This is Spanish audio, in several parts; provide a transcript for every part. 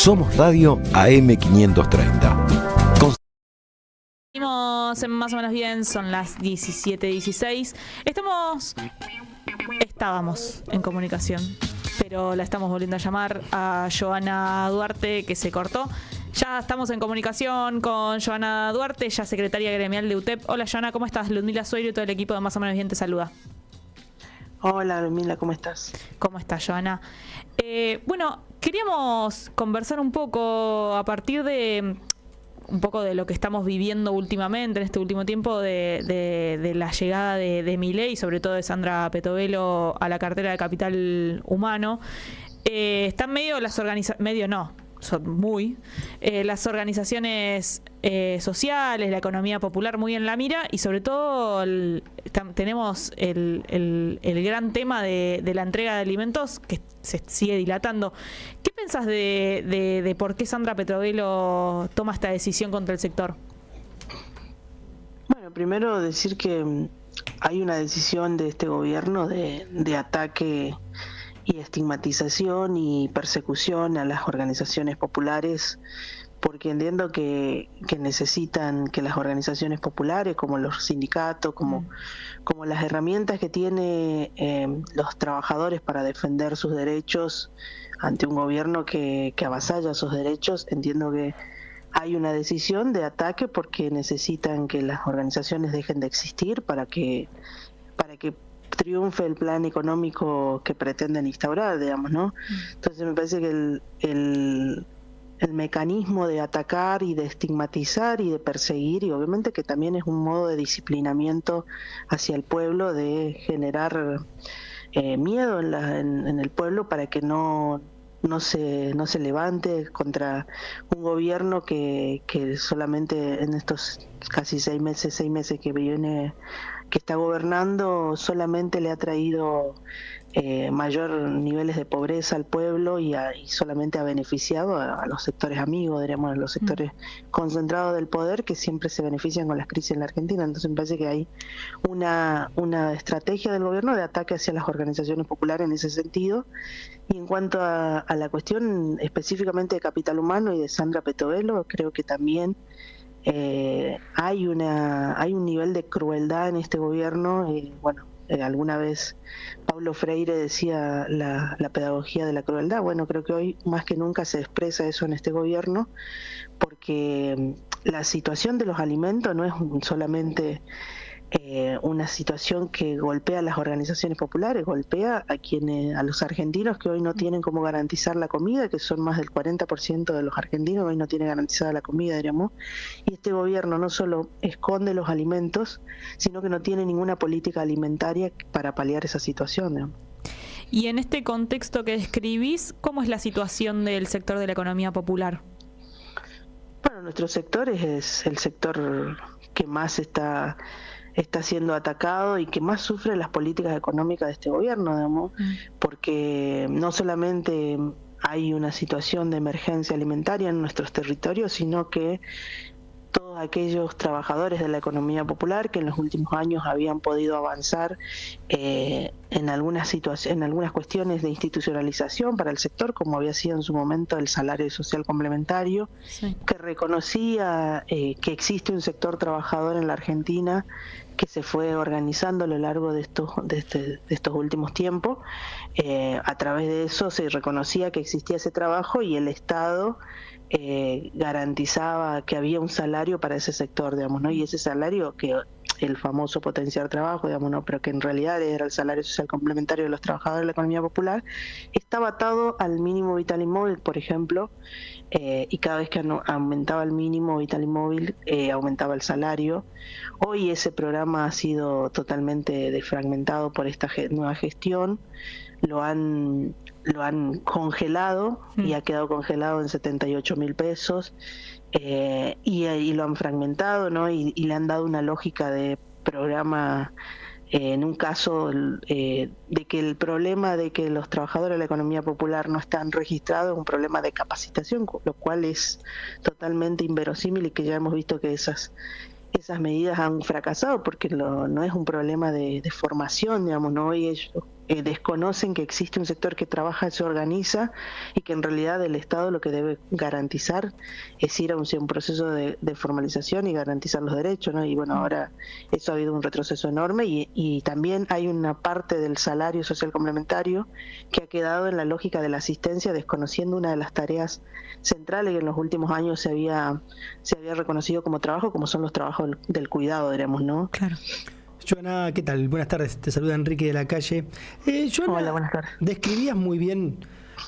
Somos Radio AM530. Seguimos en Más o Menos Bien, son las 17:16. Estábamos en comunicación, pero la estamos volviendo a llamar a Joana Duarte, que se cortó. Ya estamos en comunicación con Joana Duarte, ya secretaria gremial de UTEP. Hola Joana, ¿cómo estás? Ludmila Sueiro y todo el equipo de Más o Menos Bien te saluda. Hola Ludmila, ¿cómo estás? ¿Cómo estás, Joana? Bueno, queríamos conversar un poco a partir de un poco de lo que estamos viviendo últimamente, en este último tiempo, de la llegada de Milei y sobre todo de Sandra Petovelo a la cartera de Capital Humano. Están medio las las organizaciones sociales, la economía popular muy en la mira, y sobre todo tenemos el gran tema de la entrega de alimentos que se sigue dilatando. ¿Qué pensás de por qué Sandra Petovelo toma esta decisión contra el sector? Bueno, primero decir que hay una decisión de este gobierno de ataque y estigmatización y persecución a las organizaciones populares, porque entiendo que necesitan que las organizaciones populares, como los sindicatos, como las herramientas que tienen los trabajadores para defender sus derechos ante un gobierno que avasalla sus derechos, entiendo que hay una decisión de ataque porque necesitan que las organizaciones dejen de existir para que triunfe el plan económico que pretenden instaurar, digamos, ¿no? Entonces me parece que el mecanismo de atacar y de estigmatizar y de perseguir, y obviamente que también es un modo de disciplinamiento hacia el pueblo, de generar miedo en el pueblo para que no se levante contra un gobierno que solamente en estos casi 6 meses que está gobernando, solamente le ha traído mayor niveles de pobreza al pueblo y solamente ha beneficiado a los sectores amigos, diríamos, a los sectores concentrados del poder, que siempre se benefician con las crisis en la Argentina. Entonces me parece que hay una estrategia del gobierno de ataque hacia las organizaciones populares en ese sentido. Y en cuanto a la cuestión específicamente de Capital Humano y de Sandra Petovelo, creo que también hay un nivel de crueldad en este gobierno. Alguna vez Paulo Freire decía la pedagogía de la crueldad. Bueno, creo que hoy más que nunca se expresa eso en este gobierno, porque la situación de los alimentos no es solamente una situación que golpea a las organizaciones populares, golpea a los argentinos que hoy no tienen cómo garantizar la comida, que son más del 40% de los argentinos hoy no tienen garantizada la comida, diríamos. Y este gobierno no solo esconde los alimentos, sino que no tiene ninguna política alimentaria para paliar esa situación, digamos. Y en este contexto que describís, ¿cómo es la situación del sector de la economía popular? Bueno, nuestro sector es el sector que más está siendo atacado y que más sufre las políticas económicas de este gobierno, digamos, porque no solamente hay una situación de emergencia alimentaria en nuestros territorios, sino que todos aquellos trabajadores de la economía popular que en los últimos años habían podido avanzar en algunas cuestiones de institucionalización para el sector, como había sido en su momento el salario social complementario, sí, que reconocía que existe un sector trabajador en la Argentina que se fue organizando a lo largo de estos últimos tiempos. A través de eso se reconocía que existía ese trabajo y el Estado garantizaba que había un salario para ese sector, digamos, ¿no? Y ese salario, que el famoso potenciar trabajo, digamos, ¿no?, pero que en realidad era el salario social complementario de los trabajadores de la economía popular, estaba atado al mínimo vital y móvil, por ejemplo, y cada vez que aumentaba el mínimo vital y móvil, aumentaba el salario. Hoy ese programa ha sido totalmente desfragmentado por esta nueva gestión. Lo han congelado y ha quedado congelado en 78.000 pesos, y lo han fragmentado, ¿no? Y le han dado una lógica de programa, en un caso de que el problema de que los trabajadores de la economía popular no están registrados es un problema de capacitación, lo cual es totalmente inverosímil y que ya hemos visto que esas medidas han fracasado, porque no es un problema de formación, digamos, ¿no? Hoy ellos desconocen que existe un sector que trabaja, se organiza y que en realidad el Estado lo que debe garantizar es ir a un proceso de formalización y garantizar los derechos, ¿no? Y bueno, ahora eso ha habido un retroceso enorme y también hay una parte del salario social complementario que ha quedado en la lógica de la asistencia, desconociendo una de las tareas centrales que en los últimos años se había reconocido como trabajo, como son los trabajos del cuidado, diremos, ¿no? Claro. Joana, ¿qué tal? Buenas tardes, te saluda Enrique de la Calle. Joana, hola, buenas tardes. Describías muy bien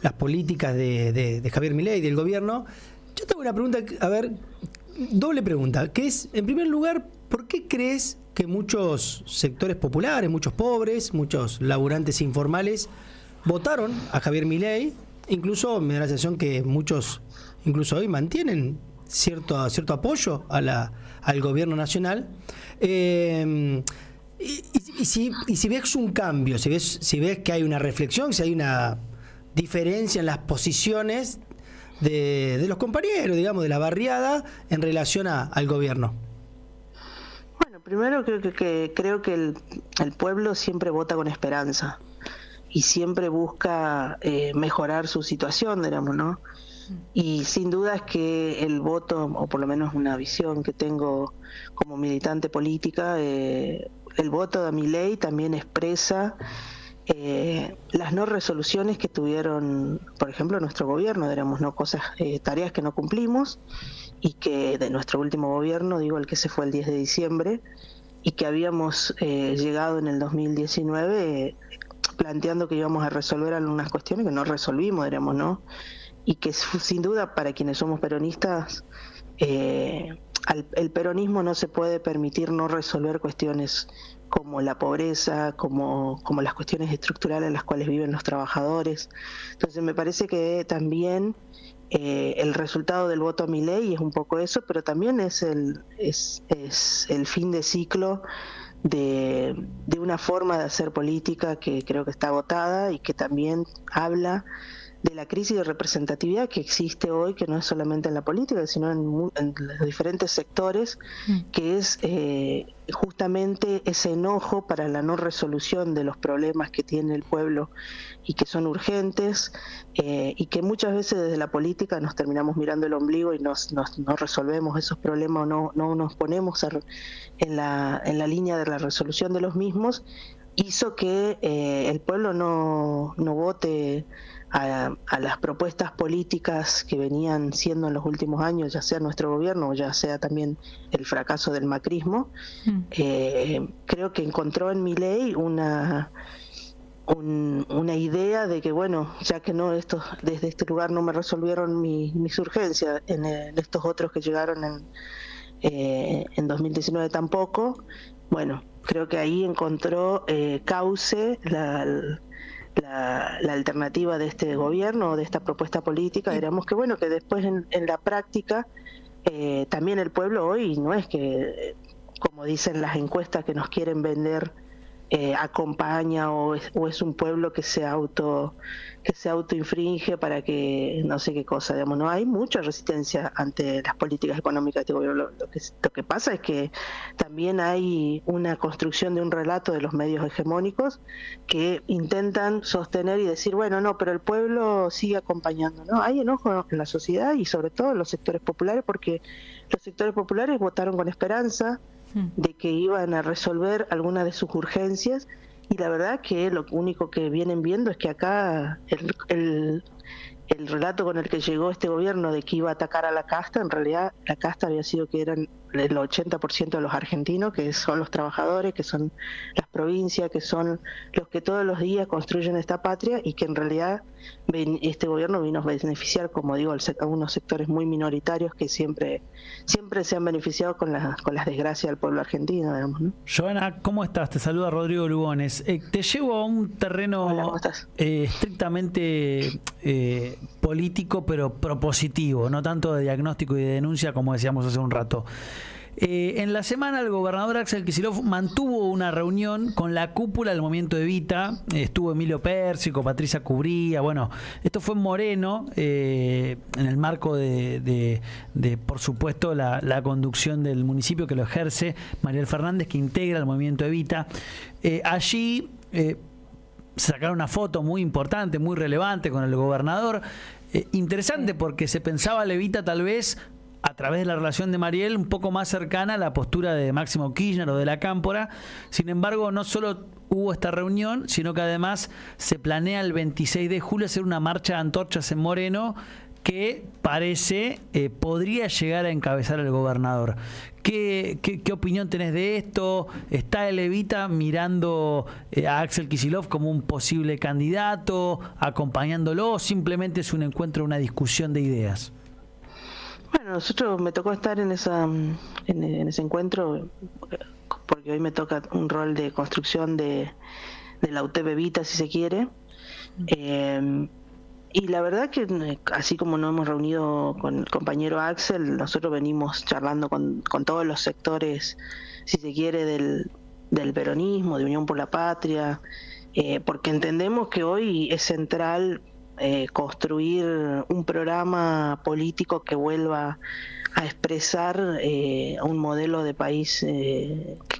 las políticas de Javier Milei, del gobierno. Yo tengo una pregunta, a ver, doble pregunta, que es, en primer lugar, ¿por qué crees que muchos sectores populares, muchos pobres, muchos laburantes informales, votaron a Javier Milei? Incluso me da la sensación que muchos, incluso hoy, mantienen cierto apoyo al gobierno nacional. Y si ves un cambio, si ves que hay una reflexión, si hay una diferencia en las posiciones de los compañeros, digamos, de la barriada en relación al gobierno. Bueno, primero creo que el pueblo siempre vota con esperanza y siempre busca mejorar su situación, digamos, ¿no? Y sin duda es que el voto, o por lo menos una visión que tengo como militante política, el voto de Milei también expresa las no resoluciones que tuvieron, por ejemplo, nuestro gobierno, digamos, ¿no? Tareas que no cumplimos y que de nuestro último gobierno, digo, el que se fue el 10 de diciembre, y que habíamos llegado en el 2019 planteando que íbamos a resolver algunas cuestiones que no resolvimos, digamos, ¿no? Y que sin duda para quienes somos peronistas, el peronismo no se puede permitir no resolver cuestiones como la pobreza, como las cuestiones estructurales en las cuales viven los trabajadores. Entonces me parece que también el resultado del voto a Milei es un poco eso, pero también es el fin de ciclo de una forma de hacer política que creo que está agotada y que también habla de la crisis de representatividad que existe hoy, que no es solamente en la política, sino en los diferentes sectores, que es justamente ese enojo para la no resolución de los problemas que tiene el pueblo y que son urgentes, y que muchas veces desde la política nos terminamos mirando el ombligo y no resolvemos esos problemas o no nos ponemos en la línea de la resolución de los mismos. Hizo que el pueblo no vote a las propuestas políticas que venían siendo en los últimos años, ya sea nuestro gobierno o ya sea también el fracaso del macrismo. Creo que encontró en Milei una idea de que, bueno, ya que desde este lugar no me resolvieron mis urgencias, en estos otros que llegaron en 2019 tampoco, bueno, creo que ahí encontró cauce la alternativa de este gobierno o de esta propuesta política. Diríamos que bueno, que después en la práctica también el pueblo hoy no es que, como dicen las encuestas que nos quieren vender, acompaña o es un pueblo que se autoinfringe para que no sé qué cosa, digamos, no hay mucha resistencia ante las políticas económicas de este gobierno. Lo que pasa es que también hay una construcción de un relato de los medios hegemónicos que intentan sostener y decir, bueno, no, pero el pueblo sigue acompañando, ¿no? Hay enojo en la sociedad y sobre todo en los sectores populares, porque los sectores populares votaron con esperanza de que iban a resolver algunas de sus urgencias, y la verdad que lo único que vienen viendo es que acá el relato con el que llegó este gobierno de que iba a atacar a la casta, en realidad la casta había sido que eran el 80% de los argentinos, que son los trabajadores, que son las provincias, que son los que todos los días construyen esta patria, y que en realidad este gobierno vino a beneficiar, como digo, a unos sectores muy minoritarios que siempre se han beneficiado con las desgracias del pueblo argentino, digamos, ¿no? Joana, ¿cómo estás? Te saluda Rodrigo Lugones. Te llevo a un terreno Hola, ¿cómo estás? Estrictamente político, pero propositivo, no tanto de diagnóstico y de denuncia como decíamos hace un rato. En la semana el gobernador Axel Kicillof mantuvo una reunión con la cúpula del movimiento Evita. Estuvo Emilio Pérsico, Patricia Cubría. Bueno, esto fue en Moreno, en el marco de por supuesto, la conducción del municipio que lo ejerce Mariel Fernández, que integra el movimiento Evita. Allí sacar una foto muy importante, muy relevante con el gobernador. Interesante porque se pensaba Levita tal vez a través de la relación de Mariel un poco más cercana a la postura de Máximo Kirchner o de la Cámpora. Sin embargo, no solo hubo esta reunión, sino que además se planea el 26 de julio hacer una marcha de antorchas en Moreno que parece podría llegar a encabezar el gobernador. ¿Qué opinión tenés de esto? ¿Está Levita mirando a Axel Kicillof como un posible candidato, acompañándolo, o simplemente es un encuentro, una discusión de ideas? Bueno, nosotros me tocó estar en ese encuentro porque hoy me toca un rol de construcción de la UTEP Evita, si se quiere. Y la verdad que así como nos hemos reunido con el compañero Axel, nosotros venimos charlando con todos los sectores, si se quiere, del peronismo, de Unión por la Patria, porque entendemos que hoy es central construir un programa político que vuelva a expresar un modelo de país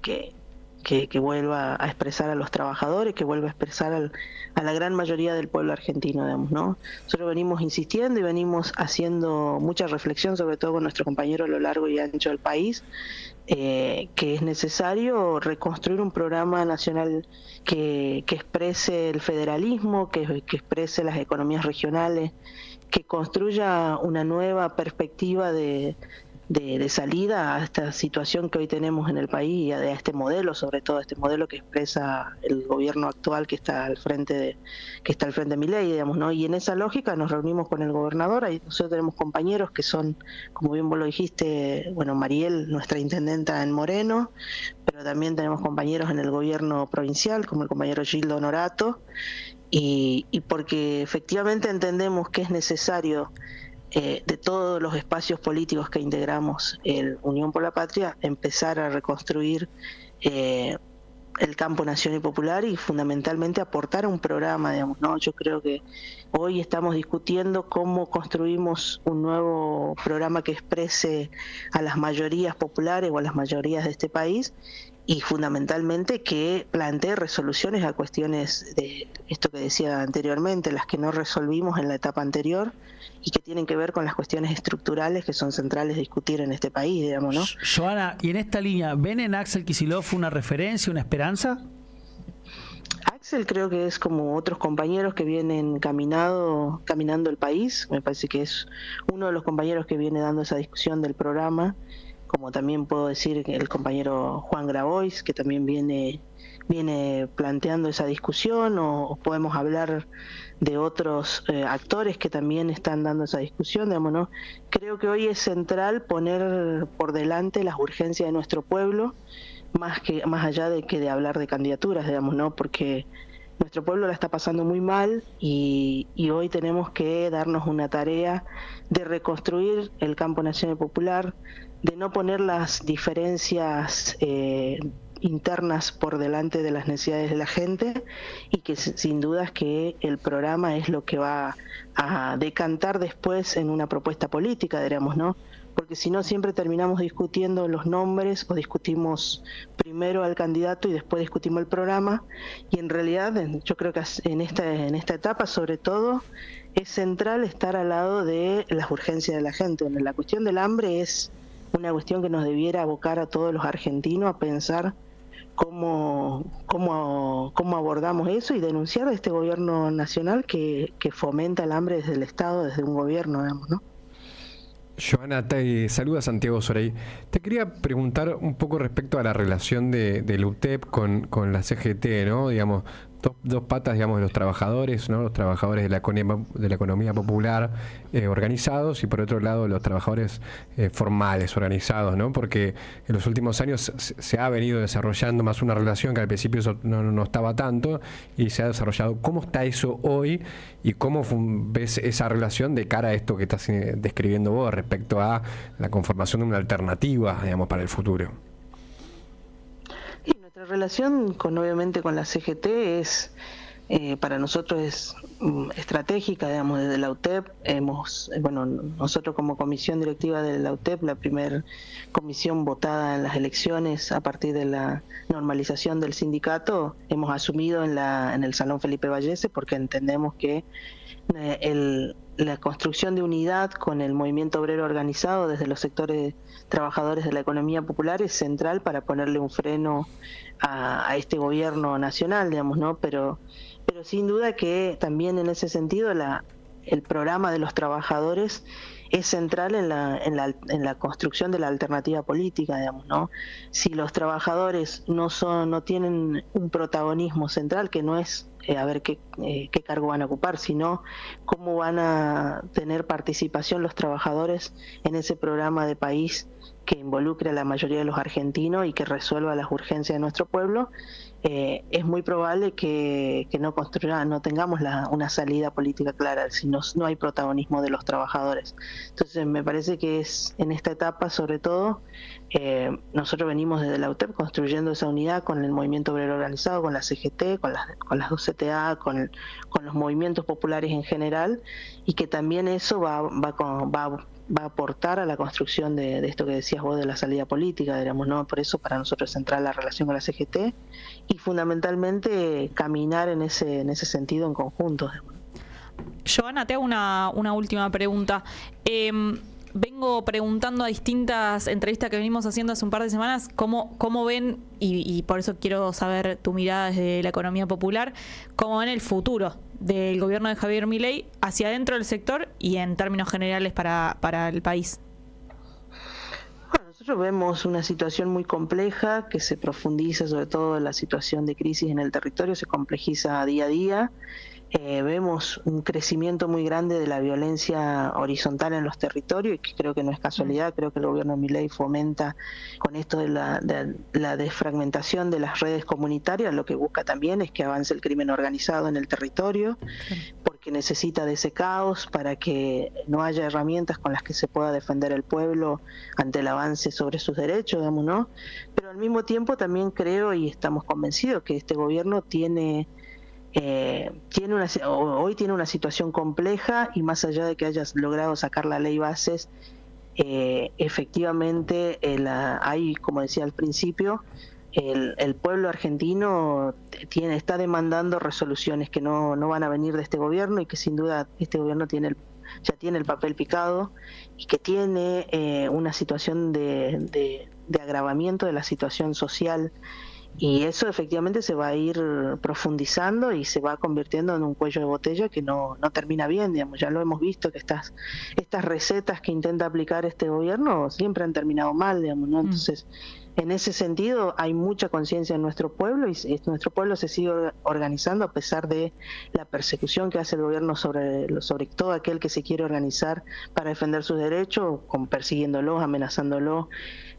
que vuelva a expresar a los trabajadores, que vuelva a expresar a la gran mayoría del pueblo argentino, digamos, ¿no? Nosotros venimos insistiendo y venimos haciendo mucha reflexión, sobre todo con nuestro compañero a lo largo y ancho del país, que es necesario reconstruir un programa nacional que exprese el federalismo, que exprese las economías regionales, que construya una nueva perspectiva de salida a esta situación que hoy tenemos en el país y a este modelo, sobre todo este modelo que expresa el gobierno actual que está al frente de Milei, digamos, ¿no? Y en esa lógica nos reunimos con el gobernador. Ahí nosotros tenemos compañeros que son, como bien vos lo dijiste, bueno, Mariel, nuestra intendenta en Moreno, pero también tenemos compañeros en el gobierno provincial, como el compañero Gildo Honorato, y porque efectivamente entendemos que es necesario de todos los espacios políticos que integramos en Unión por la Patria, empezar a reconstruir el campo nacional y popular y fundamentalmente aportar a un programa, digamos, ¿no? Yo creo que hoy estamos discutiendo cómo construimos un nuevo programa que exprese a las mayorías populares o a las mayorías de este país, y fundamentalmente que plantee resoluciones a cuestiones de esto que decía anteriormente, las que no resolvimos en la etapa anterior y que tienen que ver con las cuestiones estructurales que son centrales de discutir en este país, digamos, ¿no? Joana, y en esta línea, ¿ven en Axel Kicillof una referencia, una esperanza? Axel creo que es como otros compañeros que vienen caminando el país. Me parece que es uno de los compañeros que viene dando esa discusión del programa, como también puedo decir que el compañero Juan Grabois, que también viene planteando esa discusión, o podemos hablar de otros actores que también están dando esa discusión, digamos, ¿no? Creo que hoy es central poner por delante las urgencias de nuestro pueblo, más allá de hablar de candidaturas, digamos, ¿no? Porque nuestro pueblo la está pasando muy mal y hoy tenemos que darnos una tarea de reconstruir el campo nacional y popular, de no poner las diferencias internas por delante de las necesidades de la gente, y que sin duda es que el programa es lo que va a decantar después en una propuesta política, diríamos, ¿no? Porque si no siempre terminamos discutiendo los nombres, o discutimos primero al candidato y después discutimos el programa, y en realidad yo creo que en esta etapa sobre todo es central estar al lado de las urgencias de la gente. La cuestión del hambre es una cuestión que nos debiera abocar a todos los argentinos a pensar cómo abordamos eso y denunciar a este gobierno nacional que fomenta el hambre desde el Estado, desde un gobierno, digamos, ¿no? Joana, te saluda Santiago Soray. Te quería preguntar un poco respecto a la relación de la UTEP con la CGT, ¿no? Digamos, dos patas, digamos, de los trabajadores, ¿no? Los trabajadores de la economía popular organizados, y por otro lado los trabajadores formales organizados, ¿no? Porque en los últimos años se ha venido desarrollando más una relación que al principio eso no estaba tanto, y se ha desarrollado. ¿Cómo está eso hoy y cómo ves esa relación de cara a esto que estás describiendo vos respecto a la conformación de una alternativa, digamos, para el futuro? Y nuestra relación obviamente con la CGT es para nosotros es estratégica, digamos, desde la UTEP. Nosotros como comisión directiva de la UTEP, la primera comisión votada en las elecciones a partir de la normalización del sindicato, hemos asumido en el Salón Felipe Vallese, porque entendemos que la construcción de unidad con el movimiento obrero organizado desde los sectores trabajadores de la economía popular es central para ponerle un freno a este gobierno nacional, digamos, ¿no? Pero sin duda que también en ese sentido el programa de los trabajadores es central en la construcción de la alternativa política, digamos, ¿no? Si los trabajadores no tienen un protagonismo central, que no es a ver qué cargo van a ocupar, sino cómo van a tener participación los trabajadores en ese programa de país que involucre a la mayoría de los argentinos y que resuelva las urgencias de nuestro pueblo, es muy probable que no tengamos una salida política clara si no hay protagonismo de los trabajadores. Entonces me parece que es en esta etapa, sobre todo, nosotros venimos desde la UTEP construyendo esa unidad con el movimiento obrero organizado, con la CGT, con las dos CTA, con los movimientos populares en general, y que también eso va a aportar a la construcción de esto que decías vos de la salida política, digamos, ¿no? Por eso para nosotros es central la relación con la CGT y fundamentalmente caminar en ese sentido en conjunto. Joana, te hago una última pregunta. Vengo preguntando a distintas entrevistas que venimos haciendo hace un par de semanas cómo ven, y por eso quiero saber tu mirada desde la economía popular, cómo ven el futuro del gobierno de Javier Milei hacia adentro del sector y en términos generales para el país. Bueno, nosotros vemos una situación muy compleja que se profundiza, sobre todo la situación de crisis en el territorio, se complejiza día a día. Vemos un crecimiento muy grande de la violencia horizontal en los territorios, y que creo que no es casualidad. Creo que el gobierno de Milei fomenta con esto de la desfragmentación de las redes comunitarias. Lo que busca también es que avance el crimen organizado en el territorio, porque necesita de ese caos para que no haya herramientas con las que se pueda defender el pueblo ante el avance sobre sus derechos, digamos, ¿no? Pero al mismo tiempo también creo y estamos convencidos que este gobierno hoy tiene una situación compleja, y más allá de que hayas logrado sacar la ley bases, efectivamente hay, como decía al principio, el pueblo argentino está demandando resoluciones que no van a venir de este gobierno, y que sin duda este gobierno ya tiene el papel picado, y que tiene una situación de agravamiento de la situación social. Y eso efectivamente se va a ir profundizando y se va convirtiendo en un cuello de botella que no termina bien, digamos. Ya lo hemos visto que estas recetas que intenta aplicar este gobierno siempre han terminado mal, digamos, ¿no? Entonces, en ese sentido hay mucha conciencia en nuestro pueblo, y nuestro pueblo se sigue organizando a pesar de la persecución que hace el gobierno sobre todo aquel que se quiere organizar para defender sus derechos, persiguiéndolos, amenazándolos,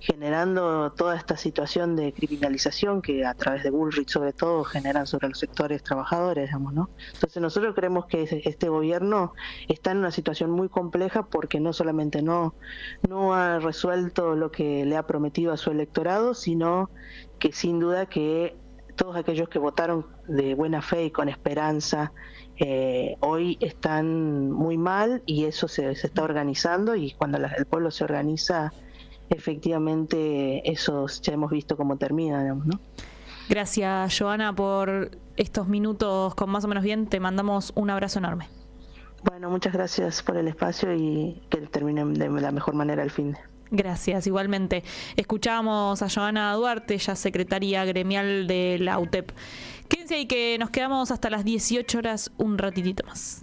generando toda esta situación de criminalización que a través de Bullrich sobre todo generan sobre los sectores trabajadores, digamos, ¿no? Entonces nosotros creemos que este gobierno está en una situación muy compleja, porque no solamente no ha resuelto lo que le ha prometido a su electorado, sino que sin duda que todos aquellos que votaron de buena fe y con esperanza hoy están muy mal, y eso se está organizando, y cuando el pueblo se organiza, efectivamente eso ya hemos visto cómo termina, digamos, ¿no? Gracias, Joana, por estos minutos con Más o Menos Bien. Te mandamos un abrazo enorme. Bueno, muchas gracias por el espacio, y que terminen de la mejor manera el fin de. Gracias, igualmente. Escuchábamos a Joana Duarte, ya secretaria gremial de la UTEP. Quédense ahí que nos quedamos hasta las 18 horas, un ratitito más.